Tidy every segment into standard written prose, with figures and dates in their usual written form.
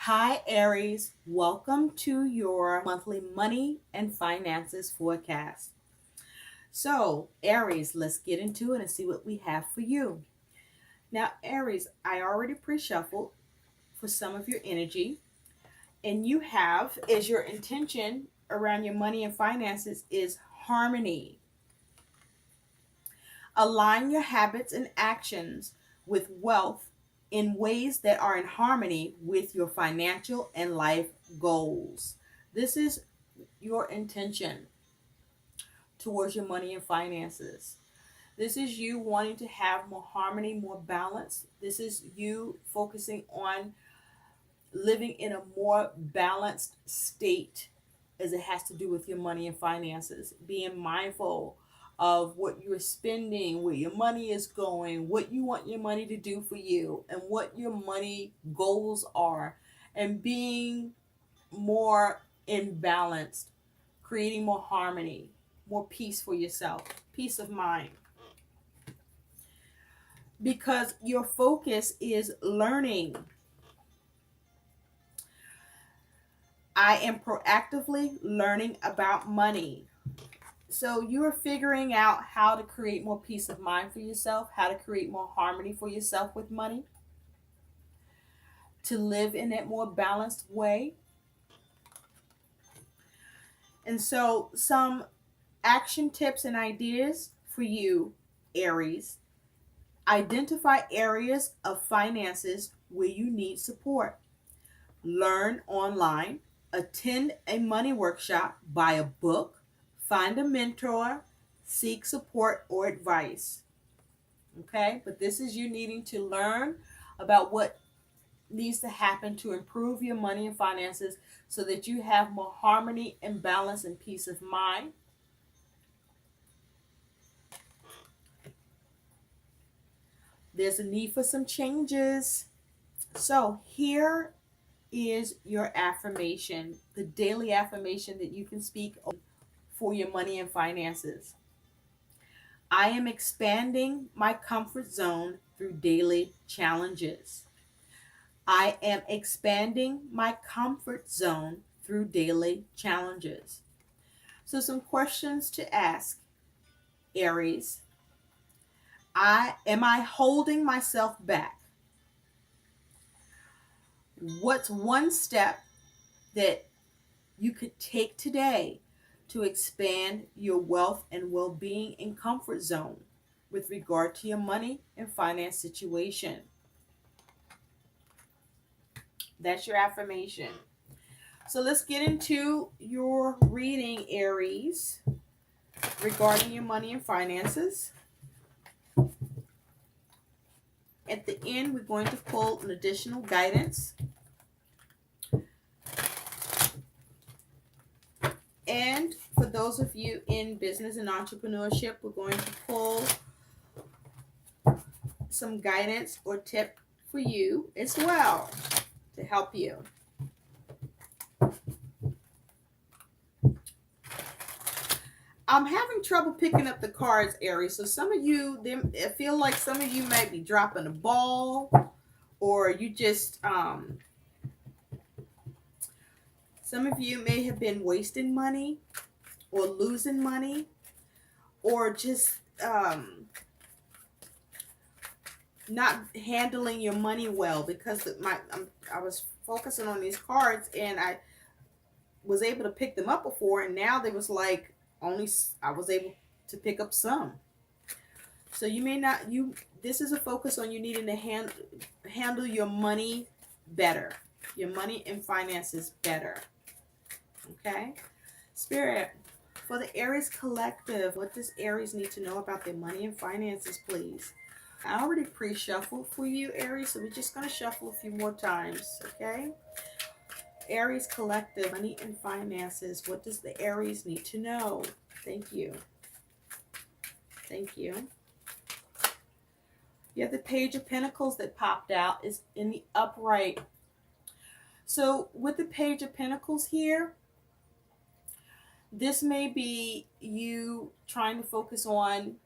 Hi, Aries. Welcome to your monthly money and finances forecast. So, Aries, let's get into it and see what we have for you. Now, Aries, I already pre shuffled for some of your energy, and you have as your intention around your money and finances is harmony. Align your habits and actions with wealth in ways that are in harmony with your financial and life goals. This is your intention towards your money and finances. This is you wanting to have more harmony, more balance. This is you focusing on living in a more balanced state as it has to do with your money and finances. Being mindful of what you're spending, where your money is going, what you want your money to do for you, and what your money goals are, and being more in balance, creating more harmony, more peace for yourself, peace of mind. Because your focus is learning. I am proactively learning about money. So you are figuring out how to create more peace of mind for yourself, how to create more harmony for yourself with money, to live in that more balanced way. And so some action tips and ideas for you, Aries. Identify areas of finances where you need support. Learn online, attend a money workshop, buy a book, find a mentor, seek support or advice. Okay, but this is you needing to learn about what needs to happen to improve your money and finances so that you have more harmony and balance and peace of mind. There's a need for some changes. So here is your affirmation, the daily affirmation that you can speak for your money and finances. I am expanding my comfort zone through daily challenges. I am expanding my comfort zone through daily challenges. So some questions to ask, Aries. Am I holding myself back? What's one step that you could take today to expand your wealth and well-being and comfort zone with regard to your money and finance situation? That's your affirmation. So let's get into your reading, Aries, regarding your money and finances. At the end, we're going to pull an additional guidance. And for those of you in business and entrepreneurship, we're going to pull some guidance or tip for you as well to help you. I'm having trouble picking up the cards, Aries. So some of you, I feel like some of you might be dropping the ball, or you just, some of you may have been wasting money or losing money, or just not handling your money well, because I was focusing on these cards and I was able to pick them up before, and now there was like only I was able to pick up some. So you may not, this is a focus on you needing to handle your money better, your money and finances better. Okay, Spirit, for the Aries collective, what does Aries need to know about their money and finances, please? I already pre-shuffled for you, Aries, so we're just going to shuffle a few more times, okay? Aries collective, money and finances. What does the Aries need to know? Thank you. Thank you. You have the Page of Pentacles that popped out is in the upright. So with the Page of Pentacles here, this may be you trying to focus on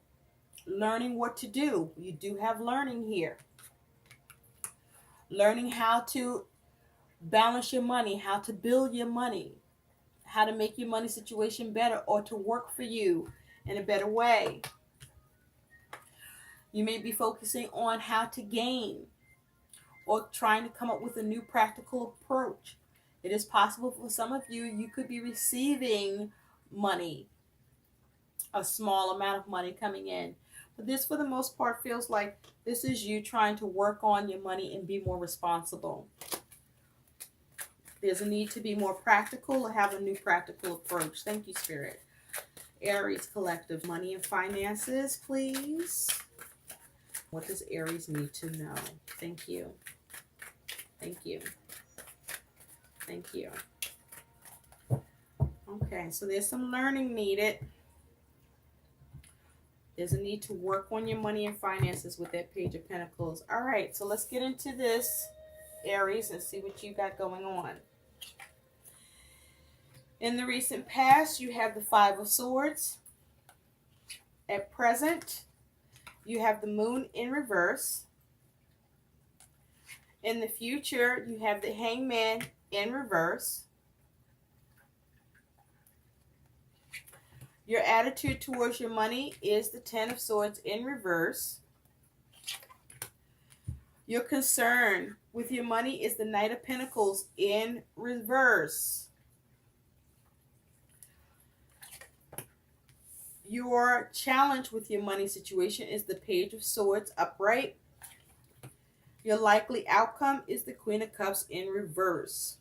learning what to do. You do have learning here. Learning how to balance your money, how to build your money, how to make your money situation better or to work for you in a better way. You may be focusing on how to gain or trying to come up with a new practical approach. It is possible for some of you, you could be receiving money, a small amount of money coming in. But this, for the most part, feels like this is you trying to work on your money and be more responsible. There's a need to be more practical or have a new practical approach. Thank you, Spirit. Aries Collective, money and finances, please. What does Aries need to know? Thank you. Thank you. Thank you. Okay, so there's some learning needed. There's a need to work on your money and finances with that Page of Pentacles. All right, so let's get into this, Aries, and see what you got going on. In the recent past, you have the Five of Swords. At present, you have the Moon in reverse. In the future, you have the Hangman in reverse. Your attitude towards your money is the Ten of Swords in reverse. Your concern with your money is the Knight of Pentacles in reverse. Your challenge with your money situation is the Page of Swords upright. Your likely outcome is the Queen of Cups in reverse.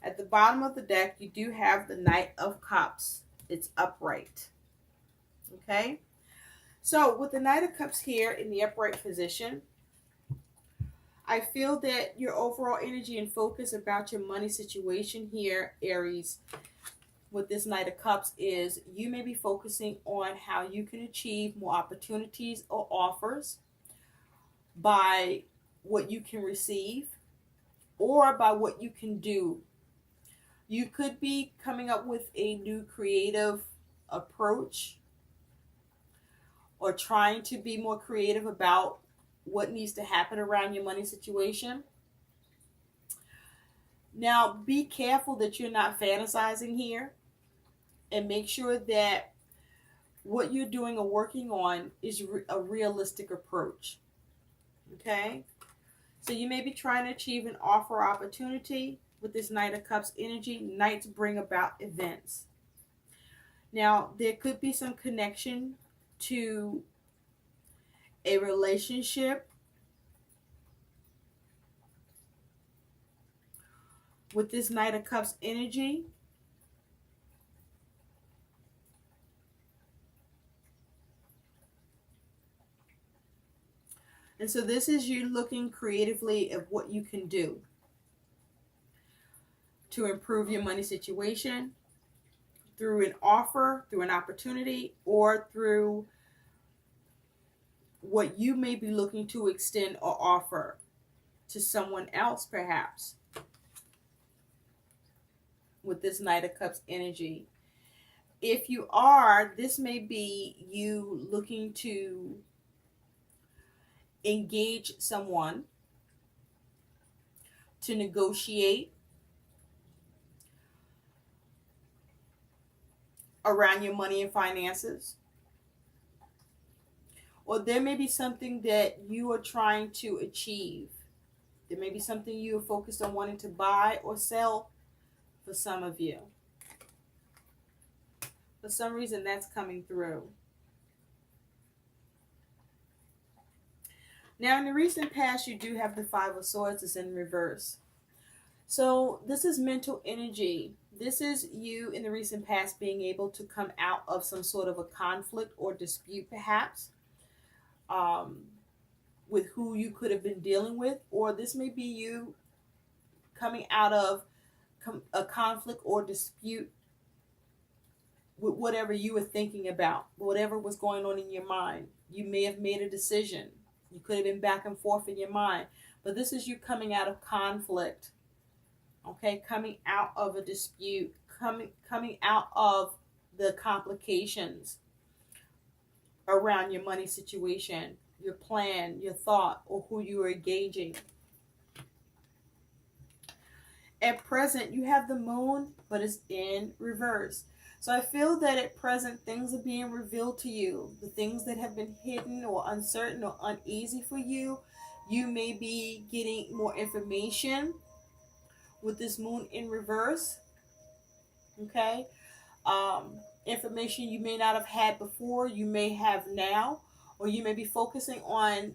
At the bottom of the deck, you do have the Knight of Cups. It's upright. Okay? So with the Knight of Cups here in the upright position, I feel that your overall energy and focus about your money situation here, Aries, with this Knight of Cups is you may be focusing on how you can achieve more opportunities or offers by what you can receive or by what you can do. You could be coming up with a new creative approach or trying to be more creative about what needs to happen around your money situation. Now, be careful that you're not fantasizing here. And make sure that what you're doing or working on is a realistic approach. Okay? So you may be trying to achieve an offer opportunity with this Knight of Cups energy. Knights bring about events. Now, there could be some connection to a relationship with this Knight of Cups energy. And so this is you looking creatively at what you can do to improve your money situation through an offer, through an opportunity, or through what you may be looking to extend or offer to someone else, perhaps, with this Knight of Cups energy. If you are, this may be you looking to engage someone to negotiate around your money and finances. Or there may be something that you are trying to achieve. There may be something you are focused on wanting to buy or sell for some of you. For some reason, that's coming through. Now, in the recent past, you do have the Five of Swords is in reverse. So this is mental energy. This is you in the recent past being able to come out of some sort of a conflict or dispute, perhaps, with who you could have been dealing with. Or this may be you coming out of a conflict or dispute with whatever you were thinking about, whatever was going on in your mind. You may have made a decision. You could have been back and forth in your mind. But this is you coming out of conflict. Okay, coming out of a dispute, coming out of the complications around your money situation, your plan, your thought, or who you are engaging. At present, you have the moon, but it's in reverse. So I feel that at present, things are being revealed to you. The things that have been hidden or uncertain or uneasy for you, you may be getting more information with this moon in reverse. Okay. Information you may not have had before, you may have now, or you may be focusing on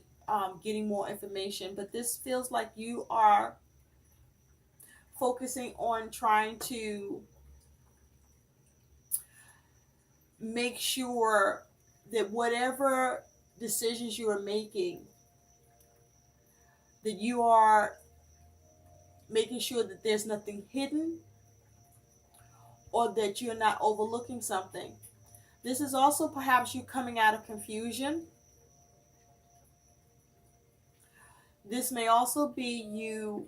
getting more information. But this feels like you are focusing on trying to make sure that whatever decisions you are making, that you are making sure that there's nothing hidden or that you're not overlooking something. This is also perhaps you coming out of confusion. This may also be you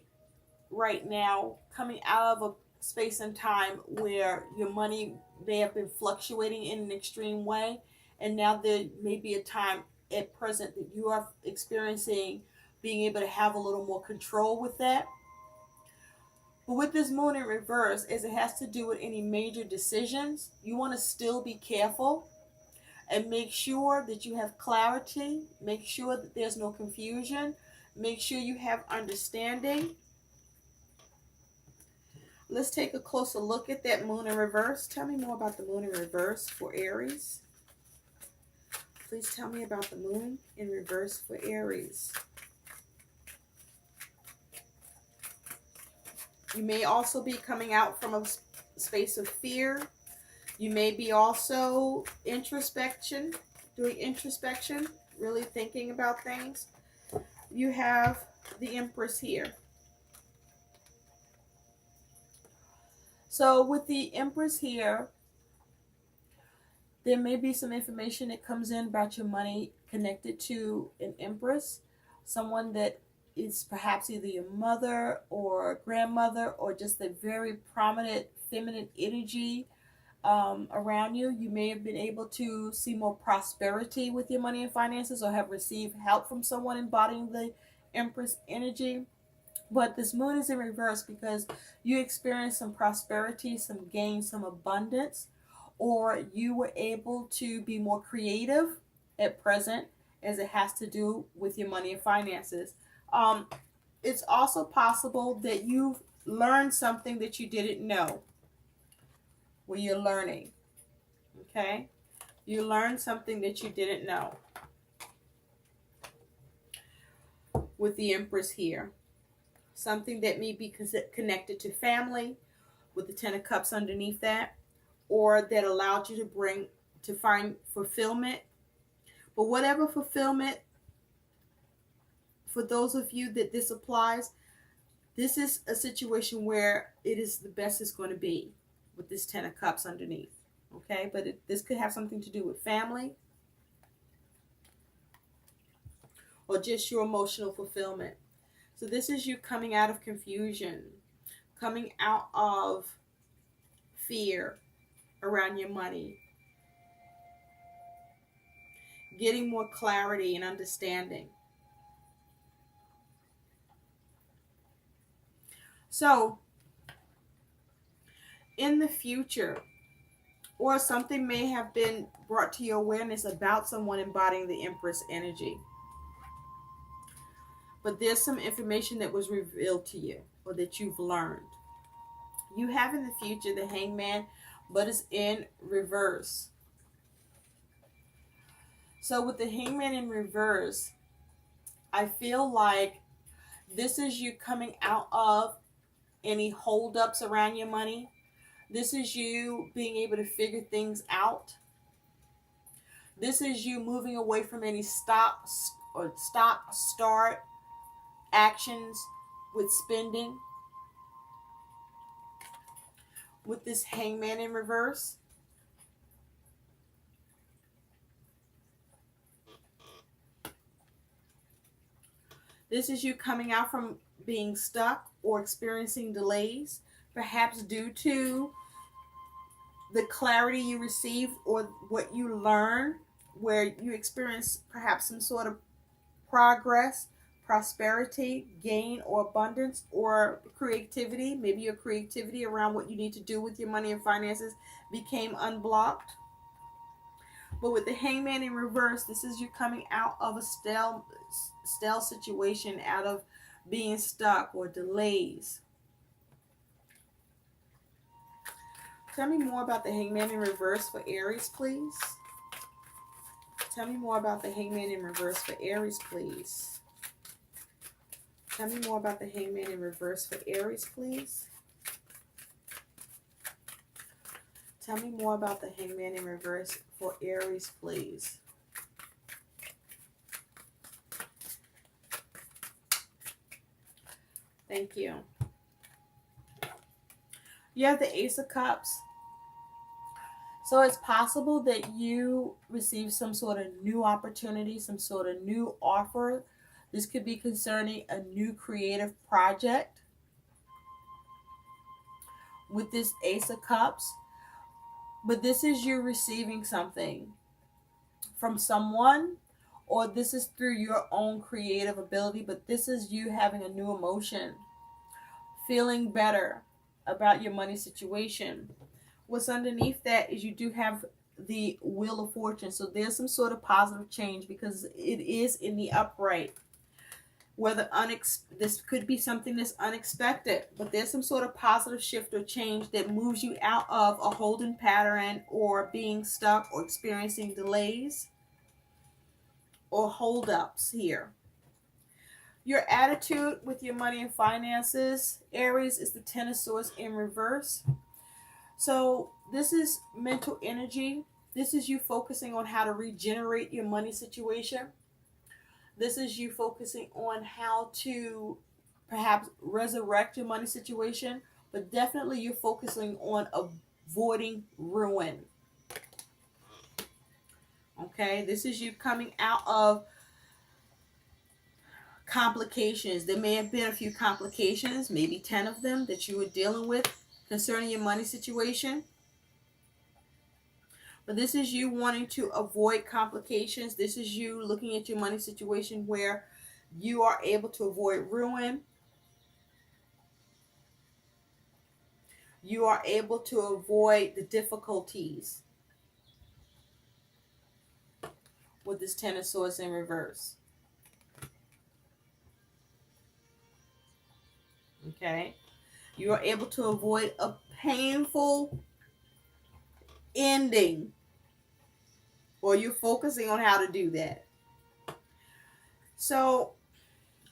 right now coming out of a space and time where your money may have been fluctuating in an extreme way, and now there may be a time at present that you are experiencing being able to have a little more control with that. But with this moon in reverse, as it has to do with any major decisions, you want to still be careful and make sure that you have clarity, make sure that there's no confusion, make sure you have understanding. Let's take a closer look at that moon in reverse. Tell me more about the moon in reverse for Aries. Please tell me about the moon in reverse for Aries. You may also be coming out from a space of fear. You may be also doing introspection, really thinking about things. You have the Empress here. So with the Empress here, there may be some information that comes in about your money connected to an Empress, someone that is perhaps either your mother or grandmother or just a very prominent feminine energy around you. You may have been able to see more prosperity with your money and finances or have received help from someone embodying the Empress energy. But this moon is in reverse because you experience some prosperity, some gain, some abundance, or you were able to be more creative at present as it has to do with your money and finances. It's also possible that you've learned something that you didn't know when you're learning. Okay? You learned something that you didn't know with the Empress here. Something that may be connected to family with the Ten of Cups underneath that, or that allowed you to find fulfillment. But whatever fulfillment, for those of you that this applies, this is a situation where it is the best it's going to be with this Ten of Cups underneath. Okay, but this could have something to do with family or just your emotional fulfillment. So this is you coming out of confusion, coming out of fear around your money, getting more clarity and understanding. So in the future, or something may have been brought to your awareness about someone embodying the Empress energy. But there's some information that was revealed to you or that you've learned. You have in the future the Hangman, but it's in reverse. So with the Hangman in reverse, I feel like this is you coming out of any holdups around your money. This is you being able to figure things out. This is you moving away from any stop, start actions with spending. With this Hangman in reverse, this is you coming out from being stuck or experiencing delays, perhaps due to the clarity you received or what you learned, where you experience perhaps some sort of progress, prosperity, gain, or abundance, or creativity. Maybe your creativity around what you need to do with your money and finances became unblocked. But with the Hangman in reverse, this is you coming out of a stale situation, out of being stuck or delays. Tell me more about the Hangman in reverse for Aries, please. Tell me more about the Hangman in reverse for Aries, please. Tell me more about the Hangman in reverse for Aries, please. Tell me more about the Hangman in reverse for Aries, please. Thank you. You have the Ace of Cups. So it's possible that you receive some sort of new opportunity, some sort of new offer. This could be concerning a new creative project with this Ace of Cups. But this is you receiving something from someone, or this is through your own creative ability, but this is you having a new emotion, feeling better about your money situation. What's underneath that is you do have the Wheel of Fortune. So there's some sort of positive change because it is in the upright. Whether this could be something that's unexpected, but there's some sort of positive shift or change that moves you out of a holding pattern or being stuck or experiencing delays or holdups here. Your attitude with your money and finances, Aries, is the Ten of Swords in reverse. So this is mental energy. This is you focusing on how to regenerate your money situation. This is you focusing on how to perhaps resurrect your money situation, but definitely you're focusing on avoiding ruin. Okay, this is you coming out of complications. There may have been a few complications, maybe 10 of them, that you were dealing with concerning your money situation. But this is you wanting to avoid complications. This is you looking at your money situation where you are able to avoid ruin. You are able to avoid the difficulties with this Ten of Swords in reverse. Okay? You are able to avoid a painful ending, or you're focusing on how to do that. So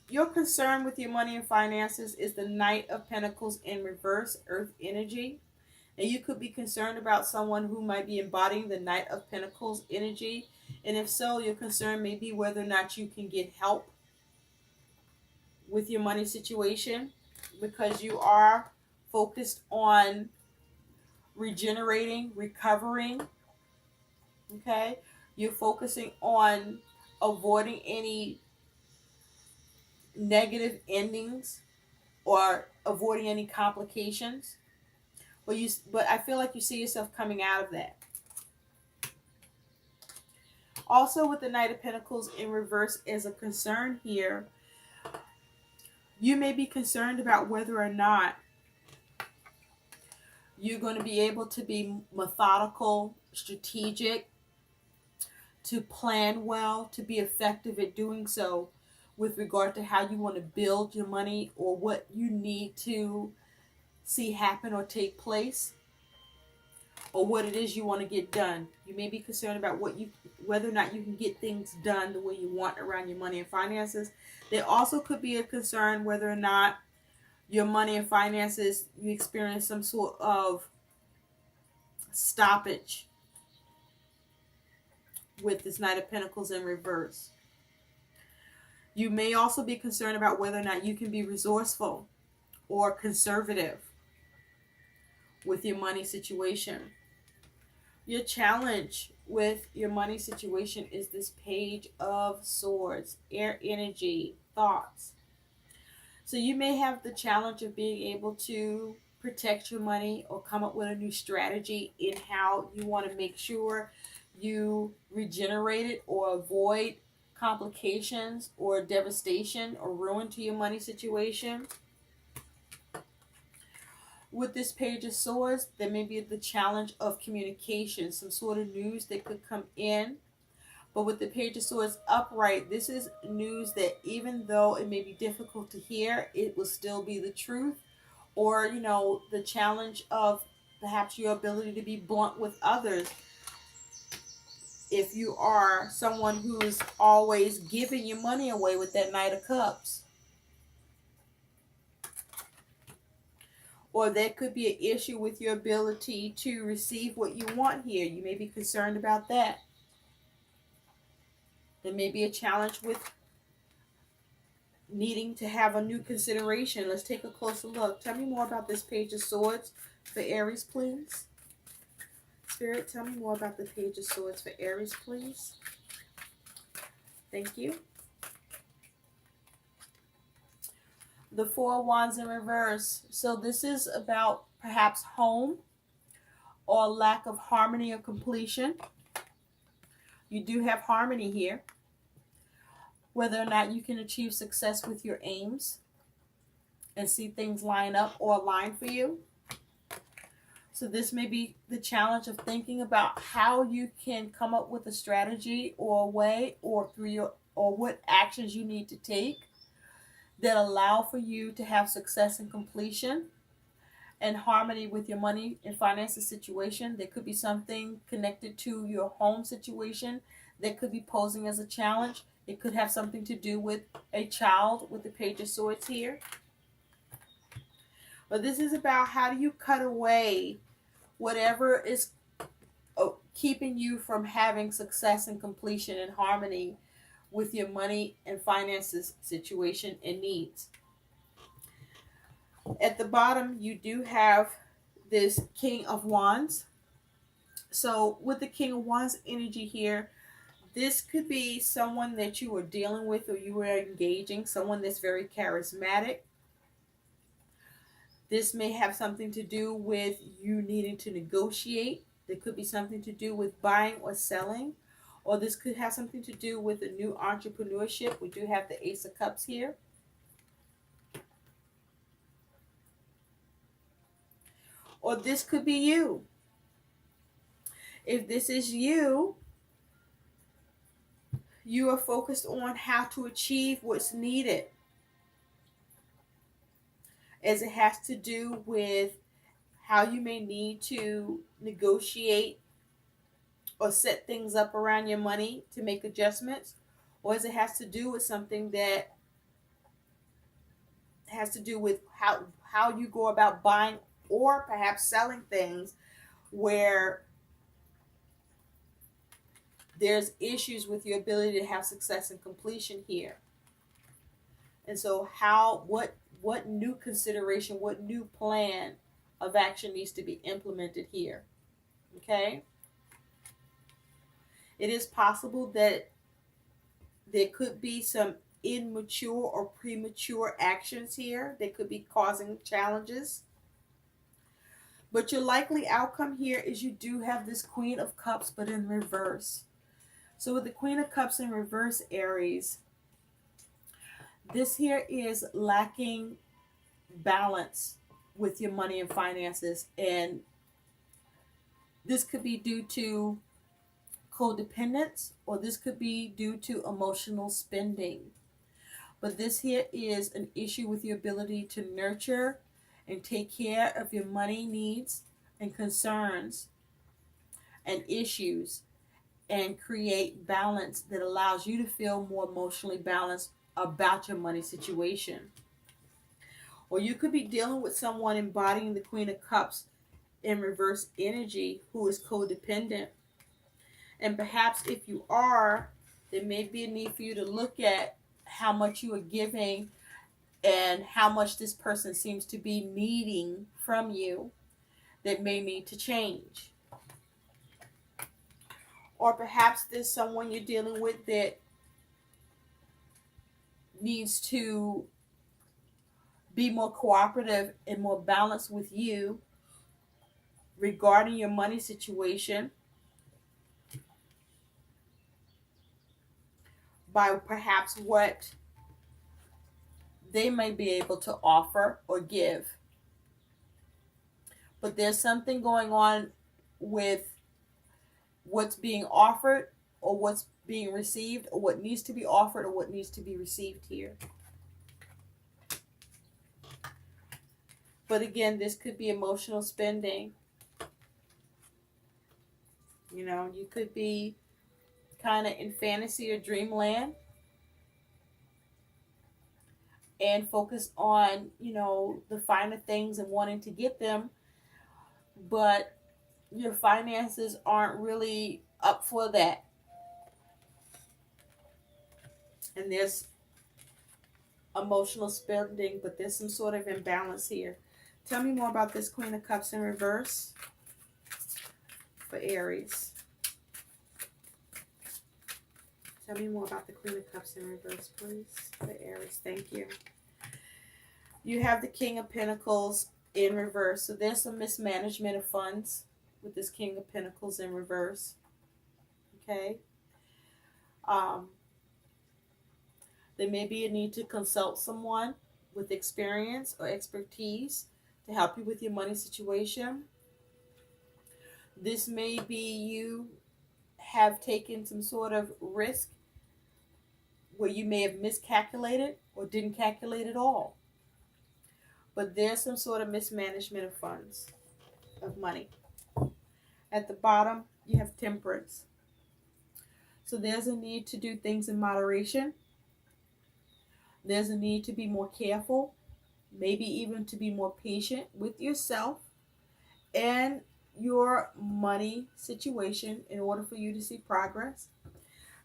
your concern with your money and finances is the Knight of Pentacles in reverse, Earth energy. And you could be concerned about someone who might be embodying the Knight of Pentacles energy. And if so, your concern may be whether or not you can get help with your money situation, because you are focused on regenerating, recovering. Okay? You're focusing on avoiding any negative endings or avoiding any complications. But I feel like you see yourself coming out of that. Also, with the Knight of Pentacles in reverse as a concern here, you may be concerned about whether or not you're going to be able to be methodical, strategic, to plan well, to be effective at doing so with regard to how you want to build your money or what you need to see happen or take place, or what it is you want to get done. You may be concerned about whether or not you can get things done the way you want around your money and finances. There also could be a concern whether or not your money and finances, you experience some sort of stoppage with this Knight of Pentacles in reverse. You may also be concerned about whether or not you can be resourceful or conservative with your money situation. Your challenge with your money situation is this Page of Swords, air energy, thoughts. So you may have the challenge of being able to protect your money or come up with a new strategy in how you want to make sure you regenerate it or avoid complications or devastation or ruin to your money situation. With this Page of Swords, there may be the challenge of communication, some sort of news that could come in. But with the Page of Swords upright, this is news that even though it may be difficult to hear, it will still be the truth. Or, the challenge of perhaps your ability to be blunt with others. If you are someone who is always giving your money away with that Knight of Cups. Or there could be an issue with your ability to receive what you want here. You may be concerned about that. There may be a challenge with needing to have a new consideration. Let's take a closer look. Tell me more about this Page of Swords for Aries, please. Spirit, tell me more about the Page of Swords for Aries, please. Thank you. The Four of Wands in reverse. So this is about perhaps home or lack of harmony or completion. You do have harmony here. Whether or not you can achieve success with your aims and see things line up or align for you. So this may be the challenge of thinking about how you can come up with a strategy or a way or what actions you need to take that allow for you to have success and completion and harmony with your money and finances situation. There could be something connected to your home situation that could be posing as a challenge. It could have something to do with a child with the Page of Swords here. But this is about how do you cut away whatever is keeping you from having success and completion and harmony with your money and finances situation and needs. At the bottom, you do have this King of Wands. So with the King of Wands energy here, this could be someone that you are dealing with or you are engaging, someone that's very charismatic. This may have something to do with you needing to negotiate. There could be something to do with buying or selling. Or this could have something to do with a new entrepreneurship. We do have the Ace of Cups here. Or this could be you. If this is you, you are focused on how to achieve what's needed. As it has to do with how you may need to negotiate or set things up around your money to make adjustments, or as it has to do with something that has to do with how you go about buying or perhaps selling things where there's issues with your ability to have success and completion here. And so what new consideration, what new plan of action needs to be implemented here? Okay? It is possible that there could be some immature or premature actions here that could be causing challenges. But your likely outcome here is you do have this Queen of Cups, but in reverse. So with the Queen of Cups in reverse, Aries, this here is lacking balance with your money and finances. And this could be due to codependence, or this could be due to emotional spending. But this here is an issue with your ability to nurture and take care of your money needs and concerns and issues and create balance that allows you to feel more emotionally balanced about your money situation. Or you could be dealing with someone embodying the Queen of Cups in reverse energy who is codependent. And perhaps if you are, there may be a need for you to look at how much you are giving and how much this person seems to be needing from you that may need to change. Or perhaps there's someone you're dealing with that needs to be more cooperative and more balanced with you regarding your money situation. by perhaps what they may be able to offer or give. But there's something going on with what's being offered or what's being received, or what needs to be offered or what needs to be received here. But again, this could be emotional spending. You know, you could be kind of in fantasy or dreamland and focus on, you know, the finer things and wanting to get them, but your finances aren't really up for that. And there's emotional spending, but there's some sort of imbalance here. Tell me more about this Queen of Cups in reverse for Aries. Tell me more about the Queen of Cups in reverse, please, for Aries. Thank you. You have the King of Pentacles in reverse. So there's some mismanagement of funds with this King of Pentacles in reverse. Okay. There may be a need to consult someone with experience or expertise to help you with your money situation. This may be you have taken some sort of risk where you may have miscalculated or didn't calculate at all. But there's some sort of mismanagement of funds, of money. At the bottom, you have Temperance. So there's a need to do things in moderation. There's a need to be more careful, maybe even to be more patient with yourself and your money situation in order for you to see progress.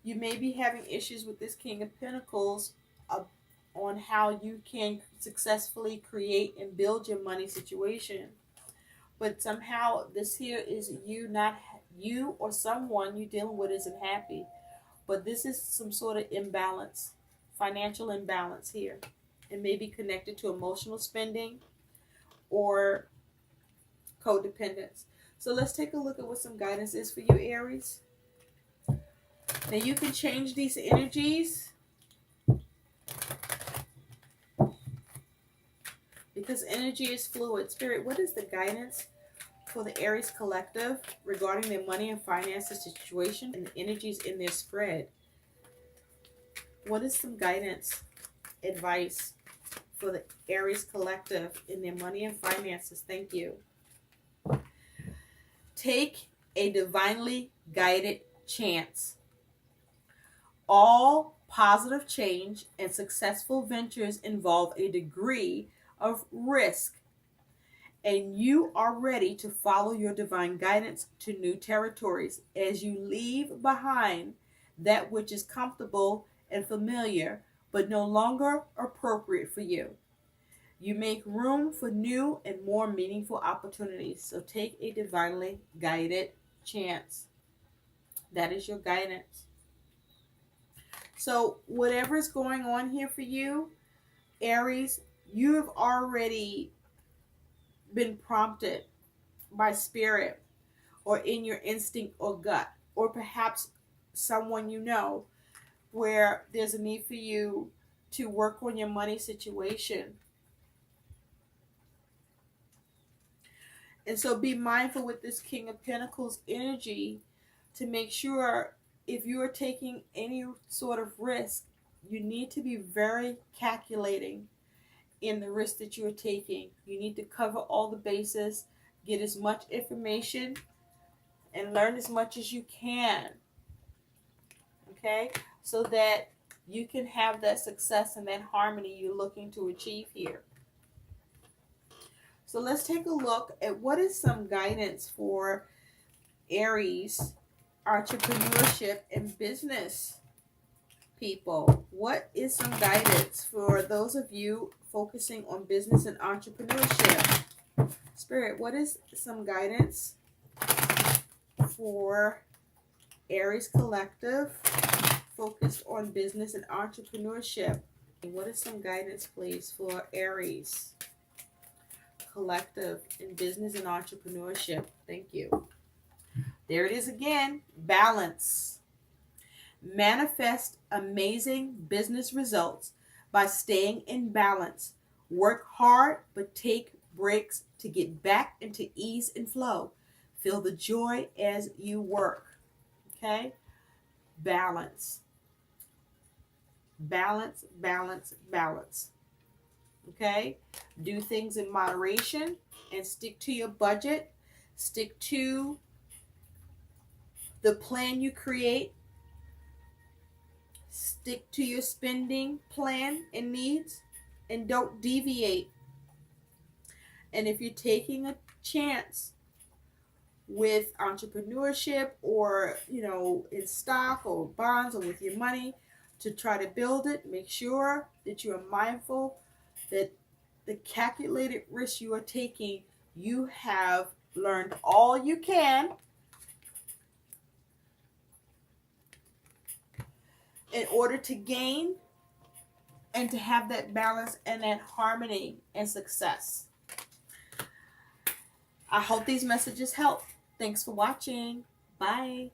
You may be having issues with this King of Pentacles on how you can successfully create and build your money situation. But somehow this here is you or someone you're dealing with isn't happy. But this is some sort of imbalance, financial imbalance here. It may be connected to emotional spending or codependence. So let's take a look at what some guidance is for you, Aries. Now you can change these energies because energy is fluid. Spirit, what is the guidance for the Aries collective regarding their money and finances situation and the energies in their spread? What is some guidance, advice for the Aries collective in their money and finances? Thank you. Take a divinely guided chance. All positive change and successful ventures involve a degree of risk, and you are ready to follow your divine guidance to new territories as you leave behind that which is comfortable and familiar but no longer appropriate for you. You make room for new and more meaningful opportunities. So take a divinely guided chance. That is your guidance. So whatever is going on here for you, Aries, you have already been prompted by spirit or in your instinct or gut, or perhaps someone you know, where there's a need for you to work on your money situation. And so be mindful with this King of Pentacles energy to make sure if you are taking any sort of risk, you need to be very calculating in the risk that you are taking. You need to cover all the bases, get as much information, and learn as much as you can. Okay? So that you can have that success and that harmony you're looking to achieve here. So let's take a look at what is some guidance for Aries entrepreneurship and business people. What is some guidance for those of you focusing on business and entrepreneurship? Spirit, what is some guidance for Aries collective focused on business and entrepreneurship? What is some guidance, please, for Aries collective in business and entrepreneurship? Thank you. There it is again. Balance. Manifest amazing business results by staying in balance. Work hard, but take breaks to get back into ease and flow. Feel the joy as you work. Okay? Balance. Balance, balance, balance. Okay? Do things in moderation and stick to your budget. Stick to the plan you create. Stick to your spending plan and needs, and don't deviate. And if you're taking a chance with entrepreneurship, or in stock or bonds, or with your money to try to build it, make sure that you are mindful that the calculated risk you are taking, you have learned all you can in order to gain and to have that balance and that harmony and success. I hope these messages help. Thanks for watching. Bye.